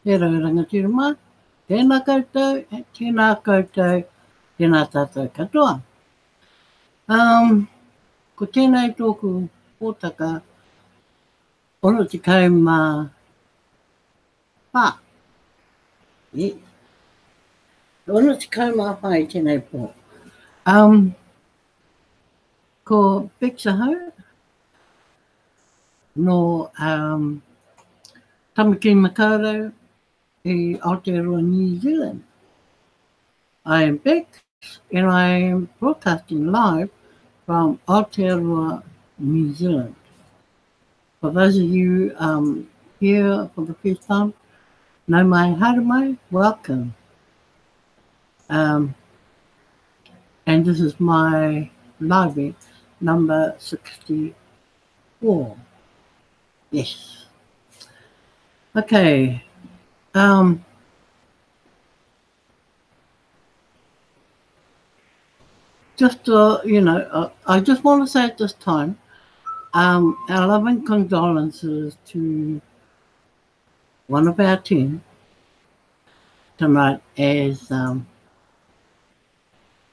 He rangatira mā, tēnā koutou, tēnā koutou, tēnā tātou katoa. Ko tēnei tōku pōtaka, ono te kau mā pā. Yeah. Ono te kau mā pā I tēnei pō. Ko Pixahau, no Tamaki Makaurau I Aotearoa, New Zealand. I am Bex, and I am broadcasting live from Aotearoa, New Zealand. For those of you here for the first time, no mai haere mai, welcome. And this is my live number 64. Yes. Okay. Just I just want to say at this time, our loving condolences to one of our team tonight, as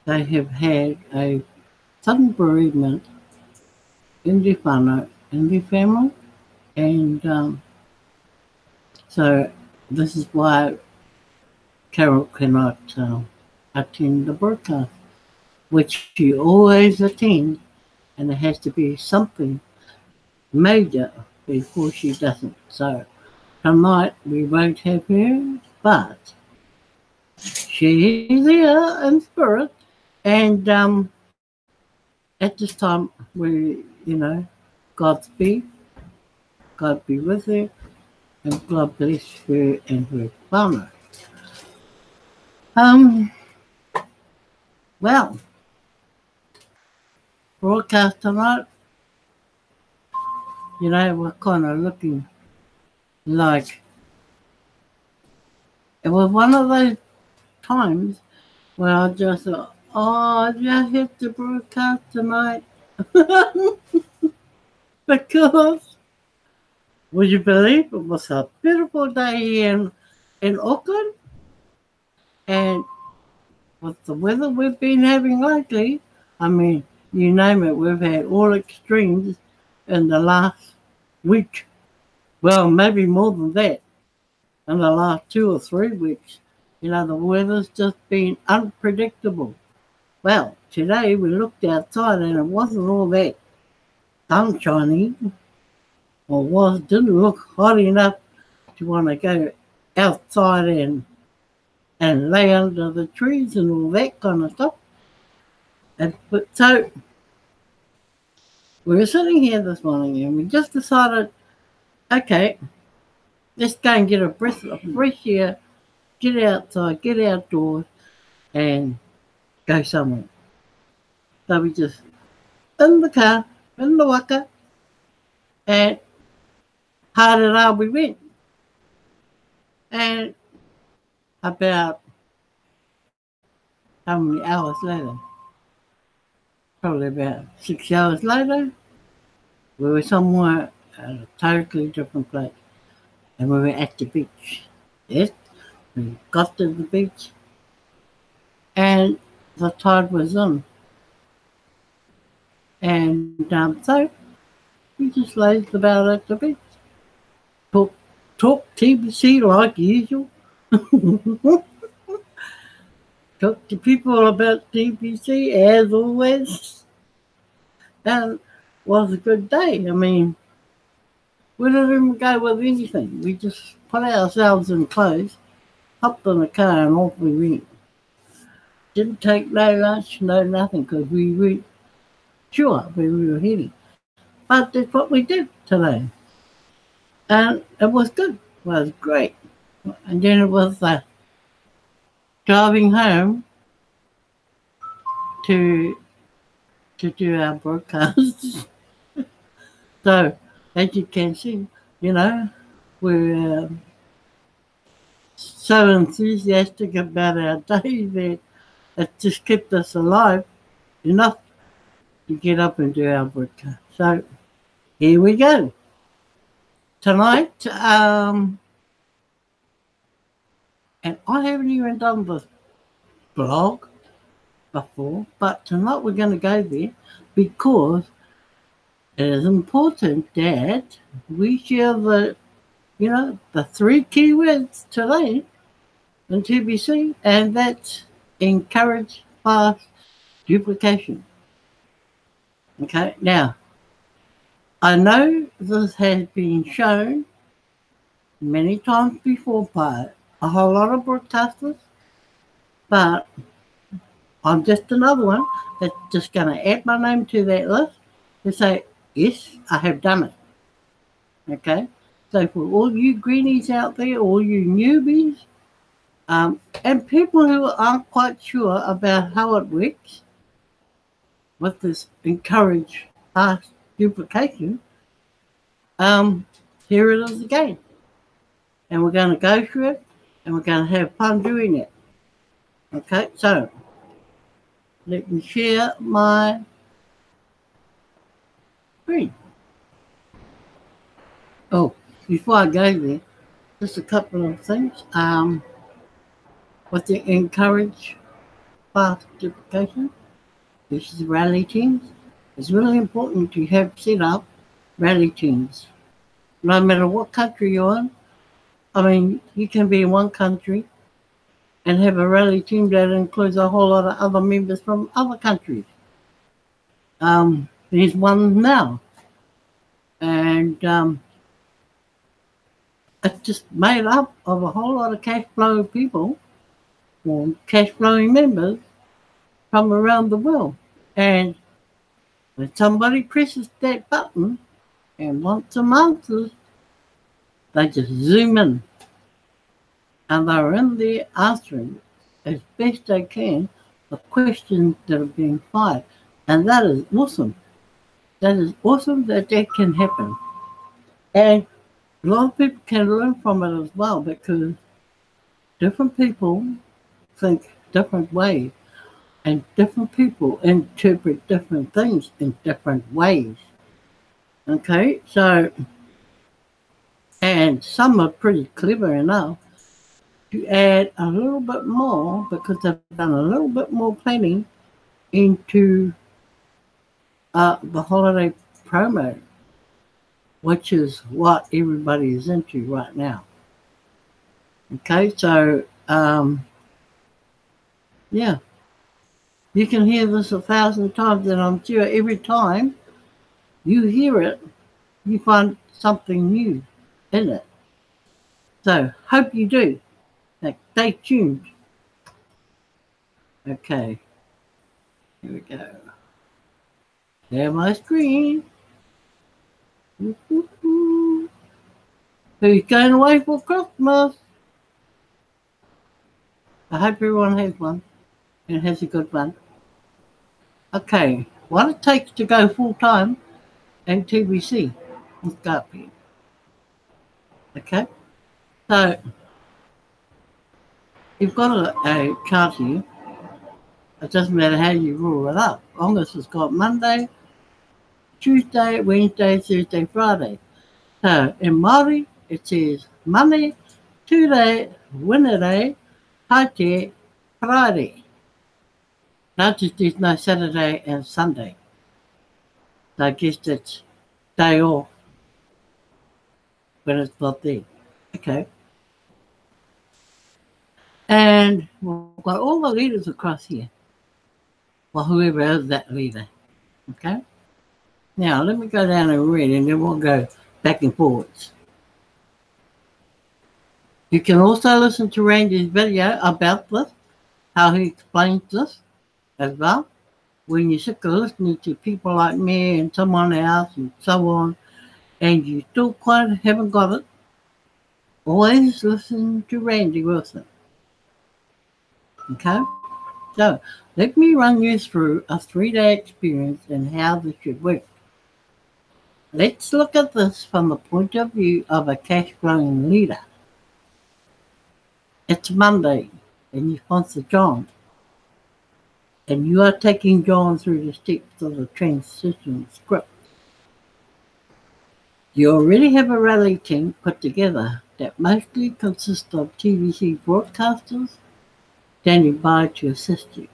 they have had a sudden bereavement in their whānau, in their family, and so this is why Carol cannot attend the broadcast, which she always attends, and it has to be something major before she doesn't. So tonight we won't have her, but she's here in spirit, and at this time we, God be with her, and God bless her and her whānau. Well, broadcast tonight, we're kind of looking like it was one of those times where I just thought, I just hit the broadcast tonight. Because, would you believe it was a beautiful day here in Auckland? And with the weather we've been having lately, I mean, you name it, we've had all extremes in the last week. Well, maybe more than that. In the last 2 or 3 weeks, the weather's just been unpredictable. Well, today we looked outside and it wasn't all that sunshiny, or didn't look hot enough to want to go outside and lay under the trees and all that kind of stuff. So we were sitting here this morning and we just decided, okay, let's go and get a breath of fresh air, get outside, get outdoors, and go somewhere. So we just, in the car, in the waka, and Harera we went. And about how many hours later? Probably about 6 hours later, we were somewhere at a totally different place. And we were at the beach. Yes, we got to the beach, and the tide was in. And so we just lazed about at the beach. Talk TBC like usual. Talk to people about TBC as always. And it was a good day. I mean, we didn't even go with anything. We just put ourselves in clothes, hopped in the car, and off we went. Didn't take no lunch, no nothing, because we weren't sure where we were heading. But that's what we did today. And it was good. It was great. And then it was driving home to do our broadcasts. So, as you can see, we're so enthusiastic about our day that it just kept us alive enough to get up and do our broadcast. So, here we go. Tonight, And I haven't even done the blog before, but tonight we're going to go there because it is important that we share the three keywords today in TBC, and that's encourage fast duplication. Okay, now I know this has been shown many times before by a whole lot of broadcasters, but I'm just another one that's just going to add my name to that list and say, yes, I have done it. Okay? So for all you greenies out there, all you newbies, and people who aren't quite sure about how it works with this encourage fast duplication, here it is again. And we're going to go through it and we're going to have fun doing it. Okay, so let me share my screen. Oh, before I go there, just a couple of things. With the encourage fast duplication, this is rally teams. It's really important to have set up rally teams. No matter what country you're in, I mean, you can be in one country and have a rally team that includes a whole lot of other members from other countries. There's one now. And it's just made up of a whole lot of cash flow people or cash flowing members from around the world. And when somebody presses that button and wants some answers, they just zoom in. And they're in there answering as best they can the questions that are being fired. And that is awesome. That is awesome that can happen. And a lot of people can learn from it as well because different people think different ways and different people interpret different things in different ways. Okay, so, and some are pretty clever enough to add a little bit more because they've done a little bit more planning into the holiday promo, which is what everybody is into right now. Okay, so, yeah, you can hear this 1,000 times, and I'm sure every time you hear it, you find something new in it. So, hope you do. Now, stay tuned. Okay, here we go. There's my screen. Who's going away for Christmas? I hope everyone has one and has a good one. Okay, what it takes to go full time in TBC. Let's go up here. Okay, so you've got a chart here. It doesn't matter how you rule it up. As long as it's got Monday, Tuesday, Wednesday, Thursday, Friday. So in Māori, it says Monday, Tuesday, Wednesday, Haite, Friday. Notice there's no Saturday and Sunday. So I guess it's day off when it's not there. Okay. And we've got all the leaders across here. Well, whoever is that leader. Okay. Now, let me go down and read, and then we'll go back and forwards. You can also listen to Randy's video about this, how he explains this as well. When you're sick of listening to people like me and someone else and so on, and you still quite haven't got it, always listen to Randy Wilson. Okay? So, let me run you through a 3-day experience and how this should work. Let's look at this from the point of view of a cash flowing leader. It's Monday and you sponsor John. And you are taking John through the steps of the transition script. You already have a rally team put together that mostly consists of TVC broadcasters standing by to assist you.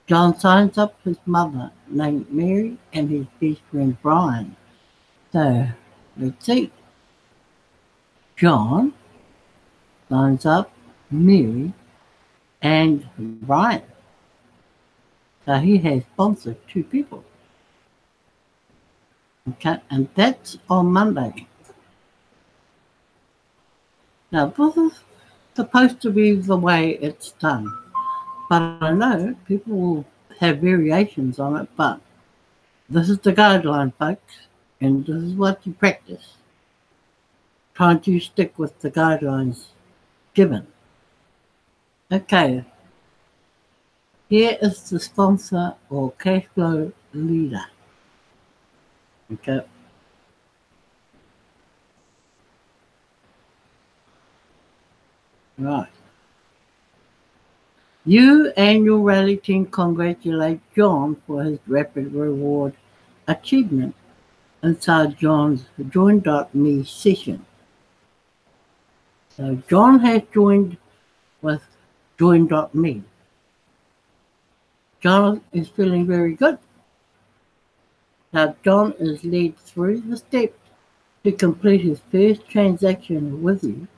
John signs up his mother, named Mary, and his best friend Brian. So, let's see. John signs up Mary and Brian. So he has sponsored two people. Okay, and that's on Monday. Now, this is supposed to be the way it's done. But I know people will have variations on it, but this is the guideline, folks, and this is what you practice. Trying to stick with the guidelines given. Okay, here is the sponsor or cash flow leader. Okay. Right. You and your rally team congratulate John for his rapid reward achievement inside John's Join.me session. So John has joined with Join.me. John is feeling very good. Now John is led through the steps to complete his first transaction with you,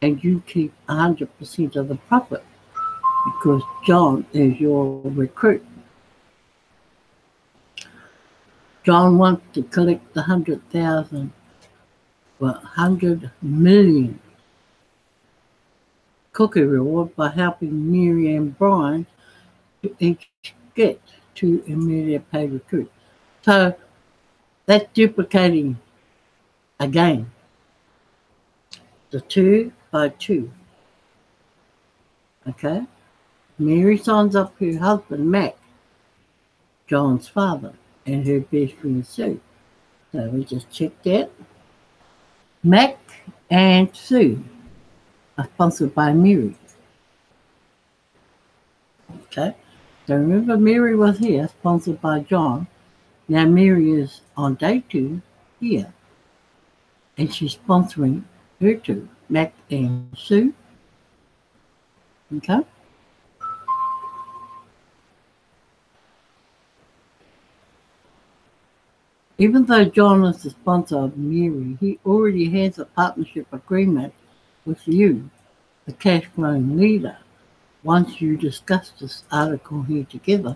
and you keep 100% of the profit because John is your recruit. John wants to collect the 100,000, well, 100 million cookie reward by helping Mary and Brian to each get 2 immediate paid recruits. So that's duplicating again the 2 by 2. Okay? Mary signs up her husband Mac, John's father, and her best friend Sue. So we just check that. Mac and Sue are sponsored by Mary. Okay? So remember Mary was here, sponsored by John. Now Mary is on day 2 here. And she's sponsoring her two, Mac and Sue. Okay? Even though John is the sponsor of Mary, he already has a partnership agreement with you, the cash flowing leader, once you discuss this article here together.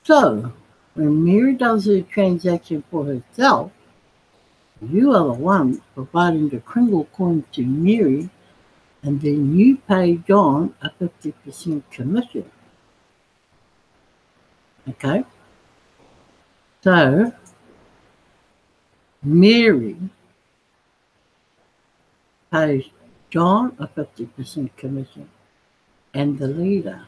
So, when Mary does her transaction for herself, you are the one providing the Kringle coin to Mary, and then you pay John a 50% commission. Okay? So, Mary pays John a 50% commission and the leader.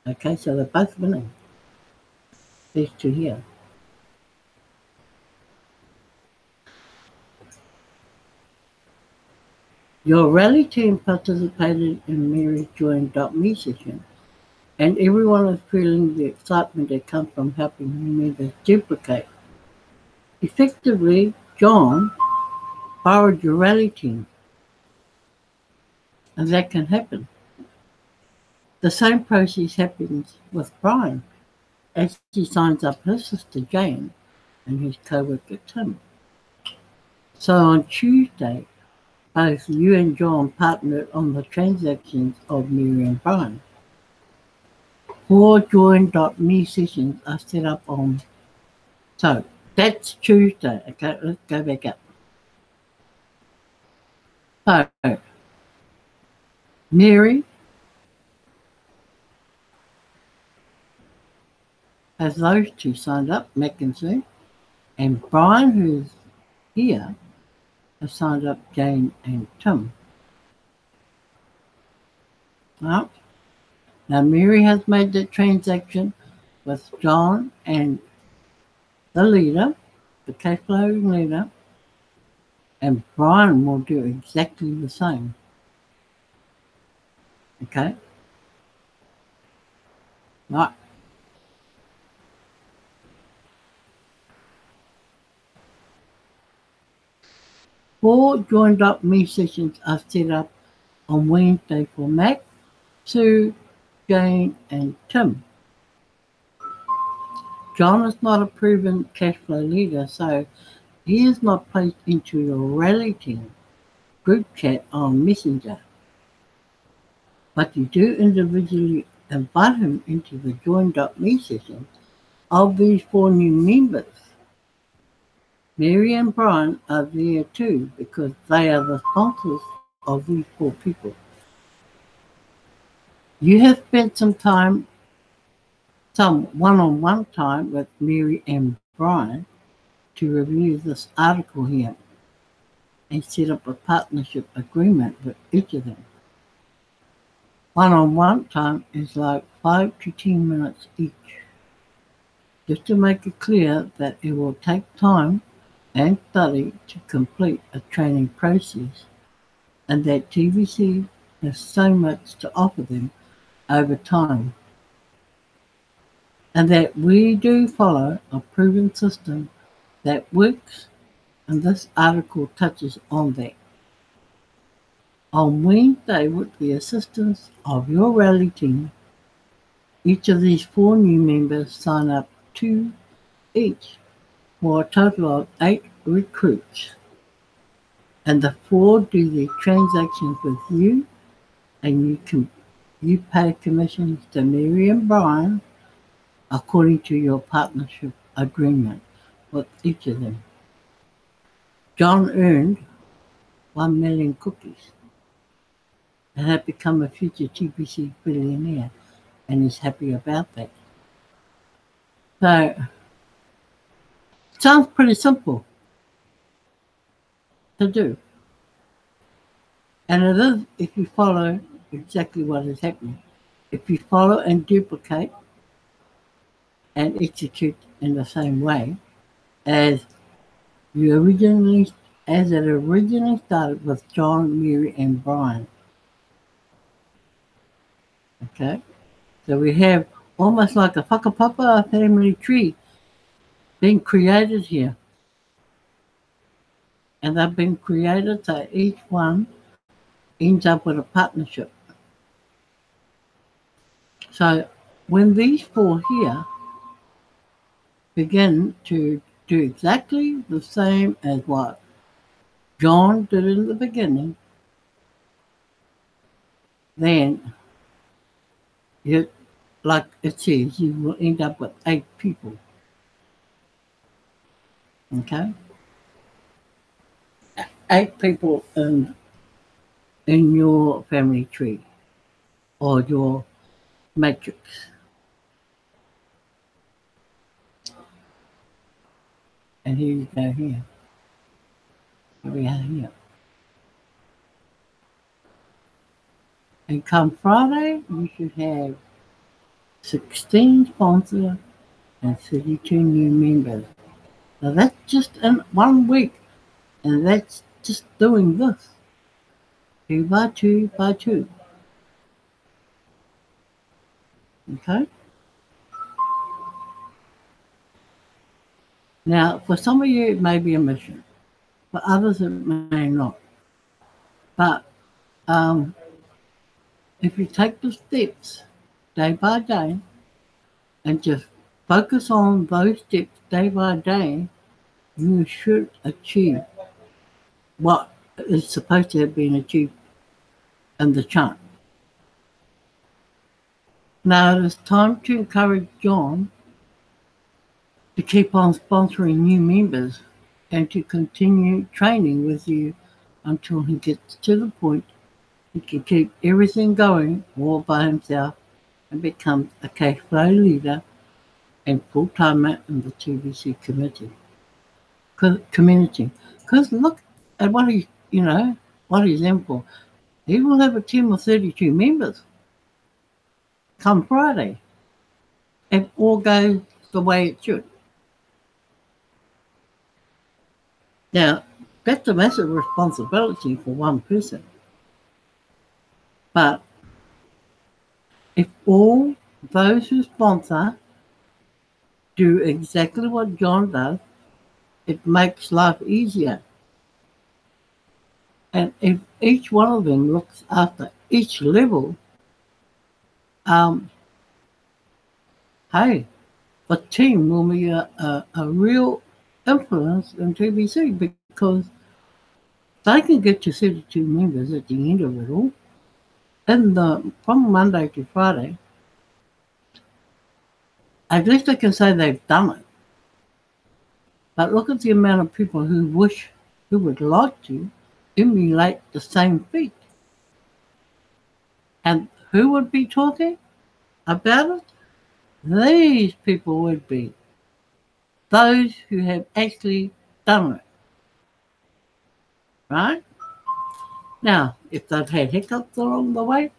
Okay, so they're both winning. These two here. Your rally team participated in Mary's Join.me session, and everyone is feeling the excitement that comes from helping members duplicate. Effectively, John borrowed your rally team, and that can happen. The same process happens with Brian as he signs up his sister Jane and his co-worker Tim. So on Tuesday, both you and John partnered on the transactions of Mary and Brian. 4 Join.me sessions are set up on. So that's Tuesday. Okay, let's go back up. So Mary has those two signed up, Mac and Sue, and Brian, who's here, has signed up Jane and Tim. Right? Now Mary has made the transaction with John and the leader, the cash flowing leader, and Brian will do exactly the same. Okay? Right. 4 joined up me sessions are set up on Wednesday for Mac, Sue, Jane, and Tim. John is not a proven cash flow leader, so he is not placed into your rally team group chat on Messenger. But you do individually invite him into the joined up me session of these 4 new members. Mary and Brian are there too because they are the sponsors of these 4 people. You have spent some one-on-one time with Mary and Brian to review this article here and set up a partnership agreement with each of them. One-on-one time is like 5 to 10 minutes each, just to make it clear that it will take time and study to complete a training process, and that TVC has so much to offer them over time, and that we do follow a proven system that works, and this article touches on that. On Wednesday, with the assistance of your rally team, each of these 4 new members sign up 2 each for a total of 8 recruits. And the 4 do their transactions with you, and you pay commissions to Mary and Brian according to your partnership agreement with each of them. John earned 1 million cookies and had become a future TPC billionaire, and is happy about that. So, it sounds pretty simple to do. And it is if you follow exactly what is happening. If you follow and duplicate and execute in the same way as it originally started with John, Mary, and Brian. Okay? So we have almost like a whakapapa family tree being created here. And they've been created so each one ends up with a partnership. So when these 4 here begin to do exactly the same as what John did in the beginning, then like it says, you will end up with 8 people. Okay? 8 people in your family tree or your matrix. And here you go here. Here we are here. And come Friday, you should have 16 sponsors and 32 new members. Now that's just in 1 week, and that's just doing this. 2 by 2 by 2. Okay? Now, for some of you, it may be a mission. For others, it may not. But if you take the steps day by day and just focus on those steps day by day, you should achieve what is supposed to have been achieved in the chart. Now it is time to encourage John to keep on sponsoring new members and to continue training with you until he gets to the point he can keep everything going all by himself and becomes a cash flow leader and full-timer in the TVC community. Because look at what he's in for. He will have a team of 32 members come Friday if all goes the way it should. Now, that's a massive responsibility for one person. But if all those who sponsor do exactly what John does, it makes life easier. And if each one of them looks after each level, um, hey, the team will be a real influence in TBC because they can get to 32 members at the end of it all. And from Monday to Friday, at least they can say they've done it. But look at the amount of people who would like to emulate the same feat. And who would be talking about it? These people would be those who have actually done it, right? Now, if they've had hiccups along the way,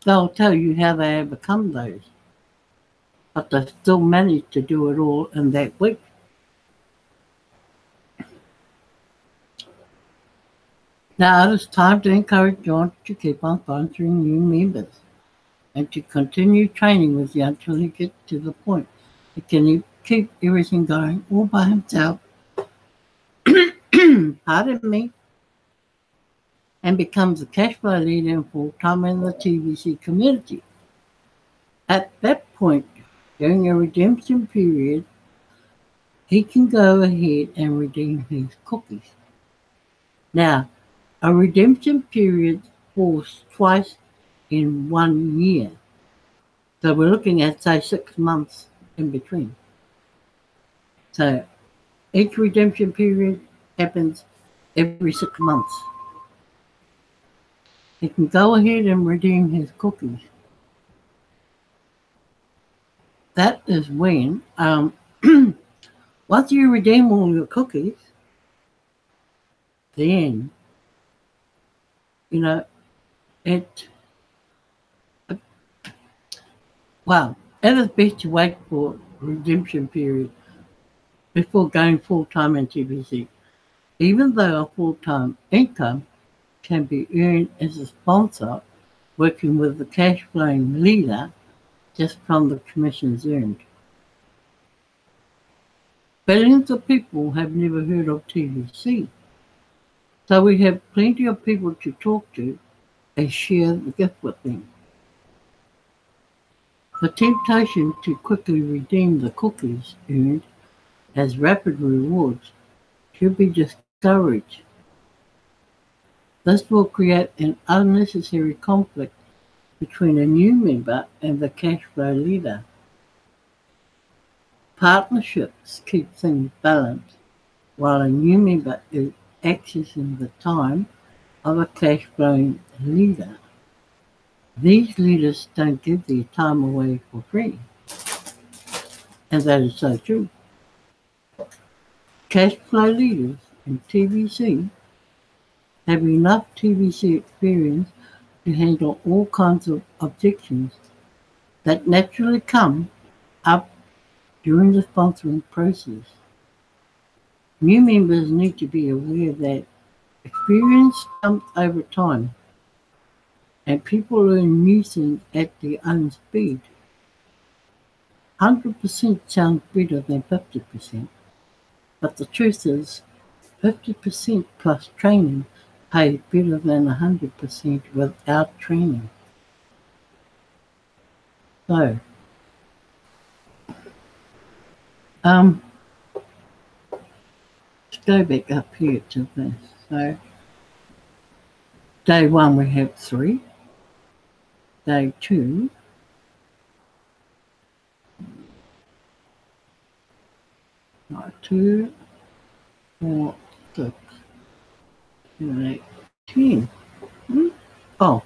they'll tell you how they overcome those. But they still managed to do it all in that week. Now it is time to encourage John to keep on sponsoring new members and to continue training with you until he gets to the point he can keep everything going all by himself, pardon me, and becomes a cash flow leader and full-time in the TVC community. At that point, during a redemption period, he can go ahead and redeem his cookies. Now, a redemption period falls twice in 1 year. So we're looking at, say, 6 months in between. So each redemption period happens every 6 months. He can go ahead and redeem his cookies. That is when, once you redeem all your cookies, then, you know, it is best to wait for redemption period before going full-time in TBC. Even though a full-time income can be earned as a sponsor working with the cash flowing leader just from the commissions earned. Billions of people have never heard of TBC, so we have plenty of people to talk to and share the gift with them. The temptation to quickly redeem the cookies earned as rapid rewards should be discouraged. This will create an unnecessary conflict between a new member and the cash flow leader. Partnerships keep things balanced while a new member is accessing the time of a cash flowing leader. These leaders don't give their time away for free. And that is so true. Cash flow leaders in TVC have enough TVC experience to handle all kinds of objections that naturally come up during the sponsoring process. New members need to be aware that experience comes over time and people learn new things at their own speed. 100% sounds better than 50%, but the truth is 50% plus training pays better than 100% without training. So, let's go back up here to this. So, day 1 we have 3. Day 2, no, 2, 4, 6, 7, 8, 10. Oh,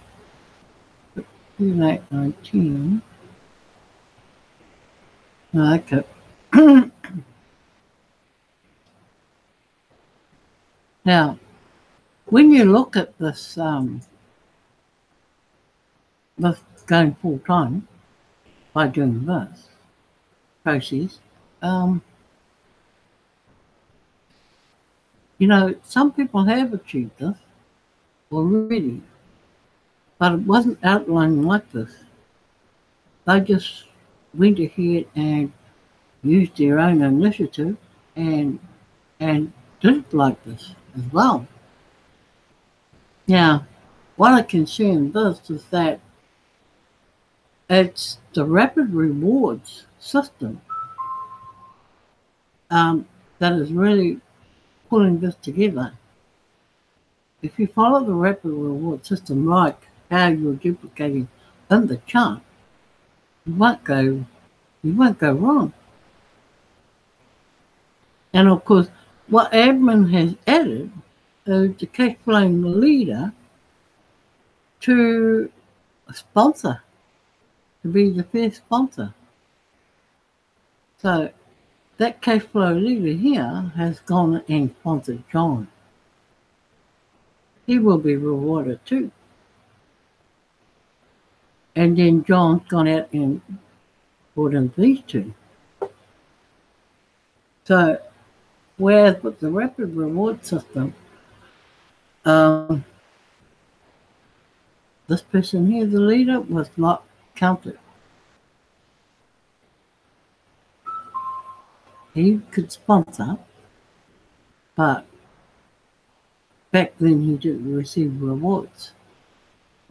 7, 8, 9, 10. Okay. Now, when you look at this, going full time by doing this process, you know, some people have achieved this already, but it wasn't outlined like this. They just went ahead and used their own initiative and did it like this as well. Now, what I can share in this is that it's the rapid rewards system that is really pulling this together. If you follow the rapid reward system like how you're duplicating in the chart, you won't go you won't go wrong. And of course, what admin has added is the cash flowing leader to a sponsor, to be the first sponsor. So that cash flow leader here has gone and sponsored John. He will be rewarded too. And then John's gone out and brought in these two. So whereas with the rapid reward system, um, this person here, the leader, was not counted. He could sponsor, but back then he didn't receive rewards.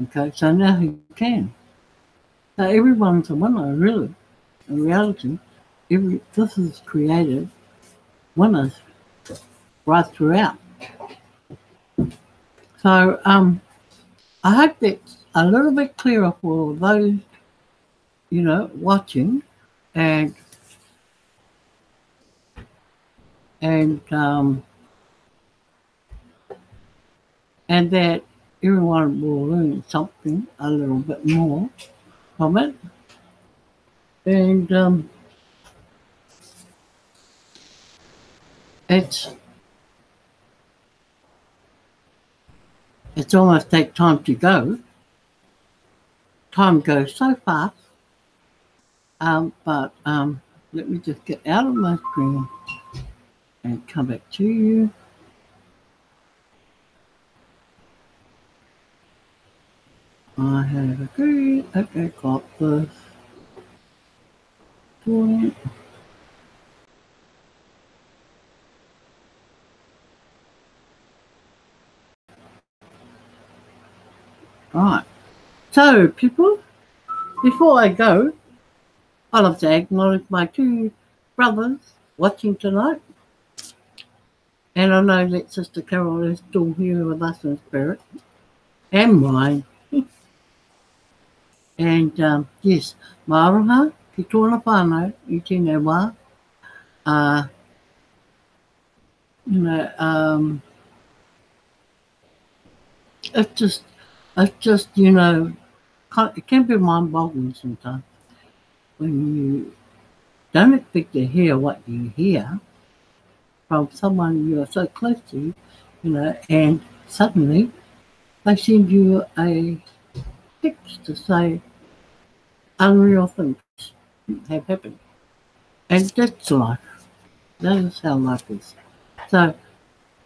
Okay, so now he can. So everyone's a winner, really. In reality, this is created winners right throughout. So I hope that's a little bit clearer for those, watching, and and um, and that everyone will learn something a little bit more from it. And it's it's almost take time to go. Time goes so fast. But let me just get out of my screen and come back to you. I have agreed. Okay, got this point. Right. So, people, before I go, I'd like to acknowledge my two brothers watching tonight. And I know that Sister Carol is still here with us in spirit, and mine. And yes, Maroha, ki tōna whānau, I tēnei wā. You know, it's just, it can be mind-boggling sometimes when you don't expect to hear what you hear from someone you're so close to, and suddenly they send you a text to say unreal things have happened. And that's life. That is how life is. So,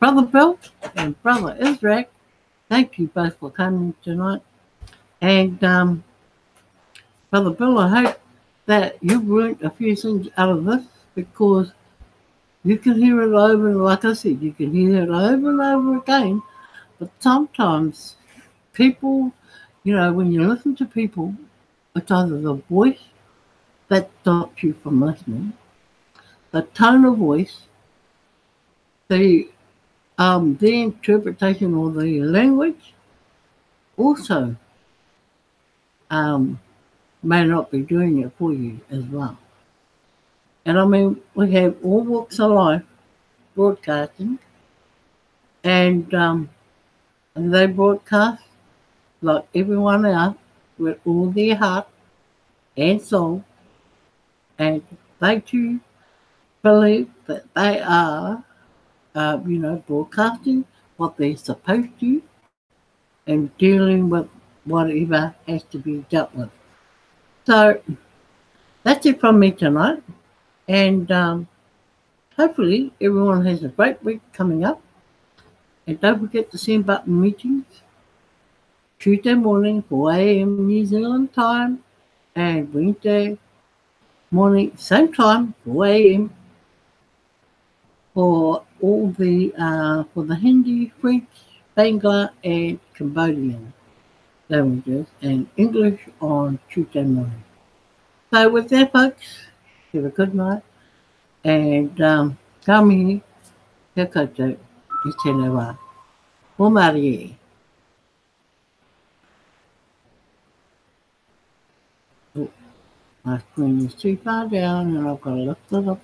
Brother Bill and Brother Israel, thank you both for coming tonight. And Brother Bill, I hope that you've learned a few things out of this, because you can hear it over, like I said, you can hear it over and over again. But sometimes people, when you listen to people, it's either the voice that stops you from listening, the tone of voice, the interpretation or the language also may not be doing it for you as well. And I mean, we have all walks of life broadcasting, and they broadcast like everyone else with all their heart and soul, and they too believe that they are, broadcasting what they're supposed to and dealing with whatever has to be dealt with. So that's it from me tonight, and hopefully everyone has a great week coming up. And don't forget the same button meetings Tuesday morning, 4 a.m. New Zealand time, and Wednesday morning, same time, 4 a.m. for all the for the Hindi, French, Bangla and Cambodian languages, and English on Tuesday morning. So with that, folks, have a good night, and kami kakata di tenewa. Umari. My screen is too far down, and I've got to lift it up